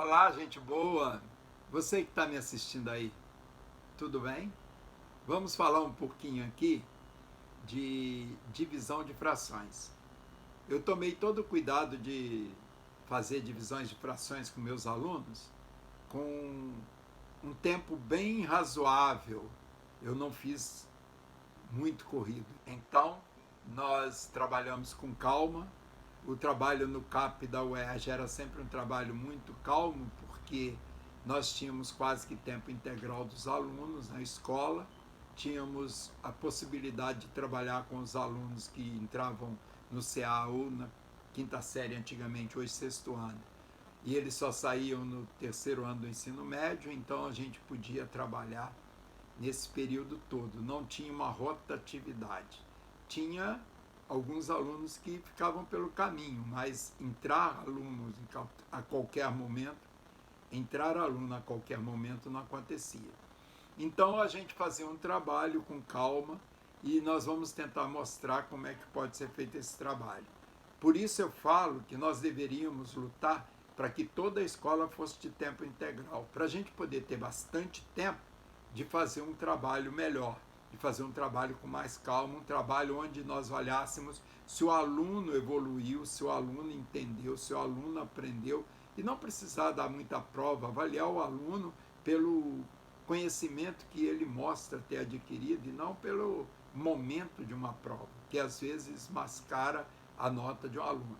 Olá, gente boa! Você que está me assistindo aí, tudo bem? Vamos falar um pouquinho aqui de divisão de frações. Eu tomei todo o cuidado de fazer divisões de frações com meus alunos com um tempo bem razoável. Eu não fiz muito corrido. Então, nós trabalhamos com calma. O trabalho no CAP da UERJ era sempre um trabalho muito calmo, porque nós tínhamos quase que tempo integral dos alunos na escola, tínhamos a possibilidade de trabalhar com os alunos que entravam no CA ou na quinta série antigamente, hoje sexto ano, e eles só saíam no terceiro ano do ensino médio, então a gente podia trabalhar nesse período todo, não tinha uma rotatividade. Tinha alguns alunos que ficavam pelo caminho, mas entrar aluno a qualquer momento não acontecia. Então a gente fazia um trabalho com calma e nós vamos tentar mostrar como é que pode ser feito esse trabalho. Por isso eu falo que nós deveríamos lutar para que toda a escola fosse de tempo integral, para a gente poder ter bastante tempo de fazer um trabalho melhor, de fazer um trabalho com mais calma, um trabalho onde nós olhássemos se o aluno evoluiu, se o aluno entendeu, se o aluno aprendeu, e não precisar dar muita prova, avaliar o aluno pelo conhecimento que ele mostra ter adquirido e não pelo momento de uma prova, que às vezes mascara a nota de um aluno.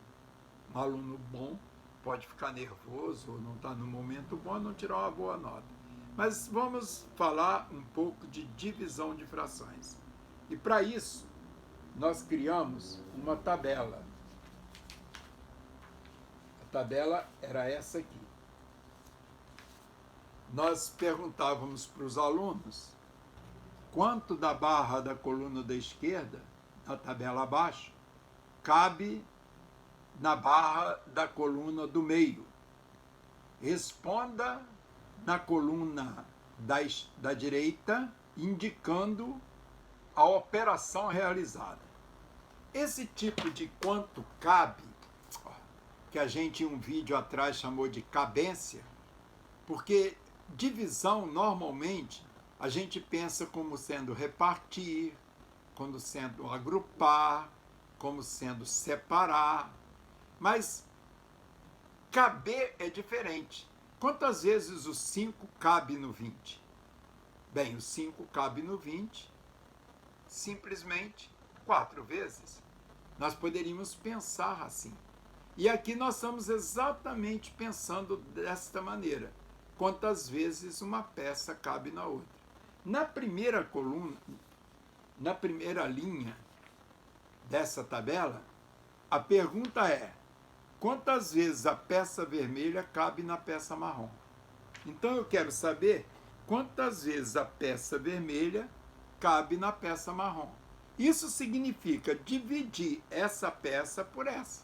Um aluno bom pode ficar nervoso ou não está no momento bom e não tirar uma boa nota. Mas vamos falar um pouco de divisão de frações. E para isso, nós criamos uma tabela. A tabela era essa aqui. Nós perguntávamos para os alunos quanto da barra da coluna da esquerda, na tabela abaixo, cabe na barra da coluna do meio. Responda na coluna da direita, indicando a operação realizada. Esse tipo de quanto cabe, que a gente em um vídeo atrás chamou de cabência, porque divisão normalmente a gente pensa como sendo repartir, como sendo agrupar, como sendo separar, mas caber é diferente. Quantas vezes o 5 cabe no 20? Bem, o 5 cabe no 20 simplesmente 4 vezes. Nós poderíamos pensar assim. E aqui nós estamos exatamente pensando desta maneira. Quantas vezes uma peça cabe na outra? Na primeira coluna, na primeira linha dessa tabela, a pergunta é: quantas vezes a peça vermelha cabe na peça marrom? Então eu quero saber quantas vezes a peça vermelha cabe na peça marrom. Isso significa dividir essa peça por essa.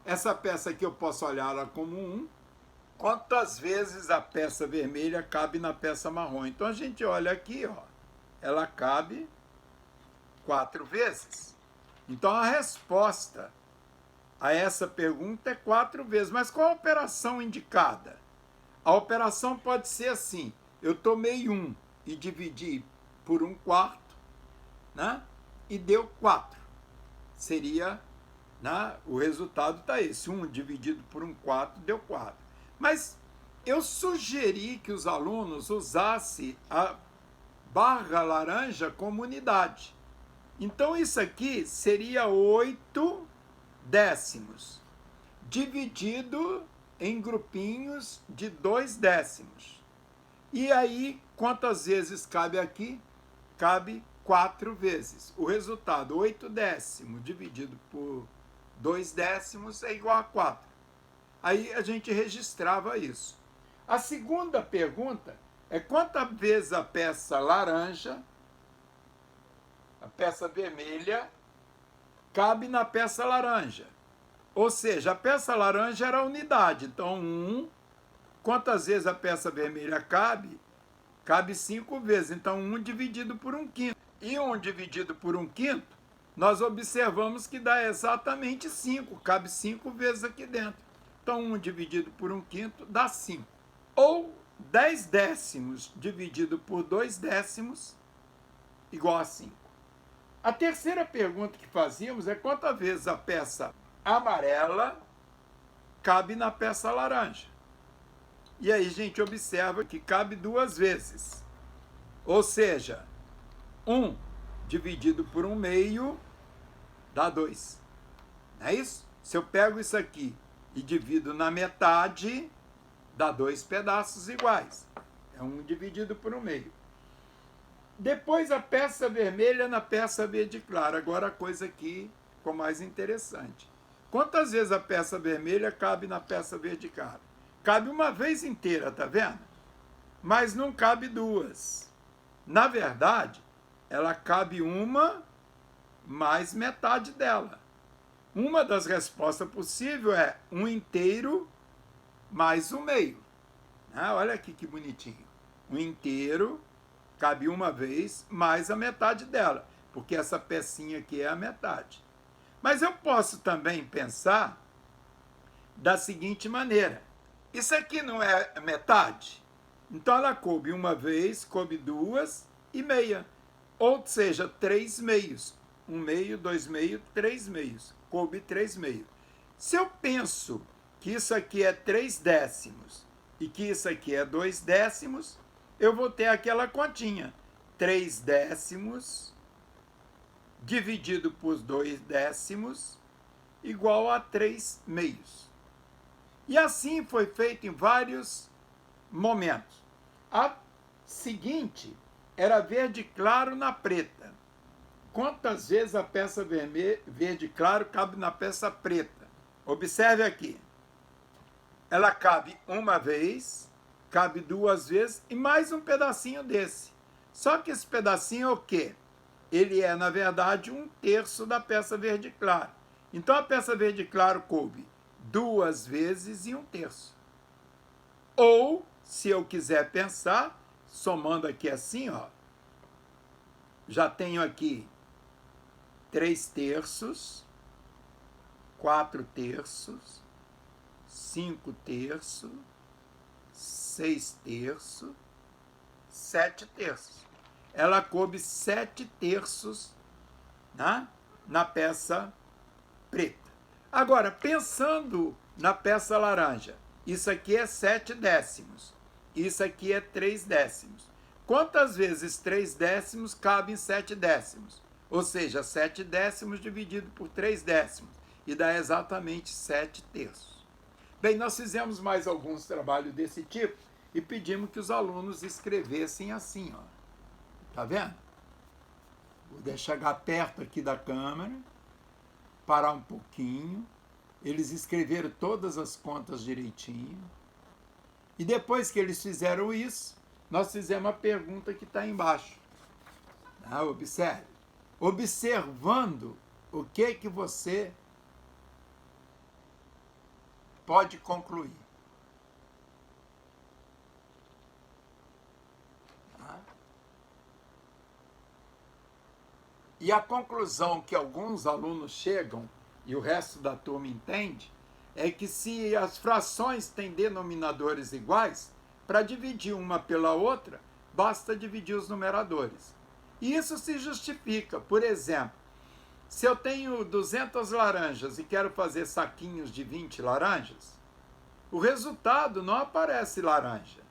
Essa peça aqui eu posso olhar ela como 1. Quantas vezes a peça vermelha cabe na peça marrom? Então a gente olha aqui, ó, ela cabe 4 vezes. Então a resposta a essa pergunta é 4 vezes. Mas qual a operação indicada? A operação pode ser assim: eu tomei 1 e dividi por 1/4, né? E deu 4. Seria, né? O resultado está esse: 1 dividido por 1/4 deu 4. Mas eu sugeri que os alunos usassem a barra laranja como unidade. Então isso aqui seria 8 décimos, dividido em grupinhos de 2 décimos. E aí, quantas vezes cabe aqui? Cabe 4 vezes. O resultado, 8 décimos dividido por 2 décimos é igual a 4. Aí a gente registrava isso. A segunda pergunta é quantas vezes a peça laranja, a peça vermelha, cabe na peça laranja. Ou seja, a peça laranja era a unidade. Então, 1, quantas vezes a peça vermelha cabe? Cabe 5 vezes. Então, 1 dividido por 1/5. E 1 dividido por 1/5, nós observamos que dá exatamente 5. Cabe 5 vezes aqui dentro. Então, 1 dividido por 1/5 dá 5. Ou 10 décimos dividido por 2 décimos igual a 5. A terceira pergunta que fazíamos é quantas vezes a peça amarela cabe na peça laranja. E aí a gente observa que cabe 2 vezes. Ou seja, 1 dividido por 1/2 dá 2. Não é isso? Se eu pego isso aqui e divido na metade, dá 2 pedaços iguais. É 1 dividido por 1/2. Depois a peça vermelha na peça verde clara. Agora a coisa aqui ficou mais interessante. Quantas vezes a peça vermelha cabe na peça verde clara? Cabe uma vez inteira, tá vendo? Mas não cabe 2. Na verdade, ela cabe uma mais metade dela. Uma das respostas possíveis é 1 inteiro mais 1/2. Olha aqui que bonitinho. 1 inteiro cabe uma vez mais a metade dela, porque essa pecinha aqui é a metade. Mas eu posso também pensar da seguinte maneira. Isso aqui não é metade? Então ela coube uma vez, coube 2 e meia. Ou seja, 3 meios. 1/2, 2 meios, 3 meios. Coube 3 meios. Se eu penso que isso aqui é 3 décimos e que isso aqui é 2 décimos, eu vou ter aquela continha. 3 décimos dividido por 2 décimos igual a 3 meios. E assim foi feito em vários momentos. A seguinte era verde claro na preta. Quantas vezes a peça verde claro cabe na peça preta? Observe aqui. Ela cabe uma vez, cabe 2 vezes e mais um pedacinho desse. Só que esse pedacinho é o quê? Ele é, na verdade, 1/3 da peça verde claro. Então a peça verde claro coube 2 vezes e 1/3. Ou, se eu quiser pensar, somando aqui assim, ó, já tenho aqui 3/3, 4/3, 5/3, 6/3, 7/3. Ela coube 7/3, né, na peça preta. Agora, pensando na peça laranja, isso aqui é 7 décimos, isso aqui é 3 décimos. Quantas vezes 3 décimos cabe em 7 décimos? Ou seja, 7 décimos dividido por 3 décimos, e dá exatamente 7/3. Bem, nós fizemos mais alguns trabalhos desse tipo e pedimos que os alunos escrevessem assim, ó. Tá vendo? Vou chegar perto aqui da câmera, parar um pouquinho. Eles escreveram todas as contas direitinho. E depois que eles fizeram isso, nós fizemos a pergunta que está embaixo. Observe. Observando o que você pode concluir. E a conclusão que alguns alunos chegam, e o resto da turma entende, é que se as frações têm denominadores iguais, para dividir uma pela outra, basta dividir os numeradores. E isso se justifica. Por exemplo, se eu tenho 200 laranjas e quero fazer saquinhos de 20 laranjas, o resultado não aparece laranja.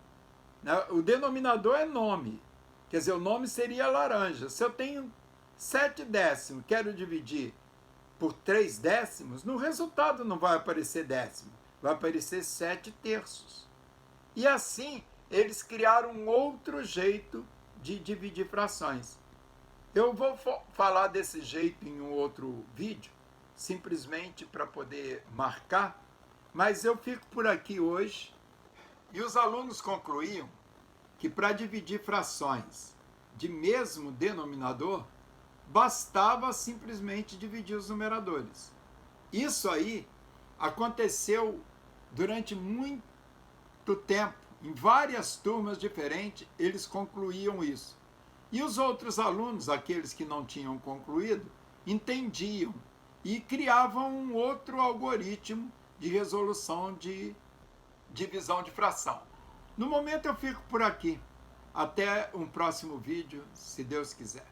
O denominador é nome. Quer dizer, o nome seria laranja. Se eu tenho 7 décimos, quero dividir por 3 décimos, no resultado não vai aparecer décimo, vai aparecer 7/3. E assim, eles criaram um outro jeito de dividir frações. Eu vou falar desse jeito em um outro vídeo, simplesmente para poder marcar, mas eu fico por aqui hoje. E os alunos concluíam que para dividir frações de mesmo denominador, bastava simplesmente dividir os numeradores. Isso aí aconteceu durante muito tempo, em várias turmas diferentes, eles concluíam isso. E os outros alunos, aqueles que não tinham concluído, entendiam e criavam um outro algoritmo de resolução de divisão de fração. No momento eu fico por aqui. Até um próximo vídeo, se Deus quiser.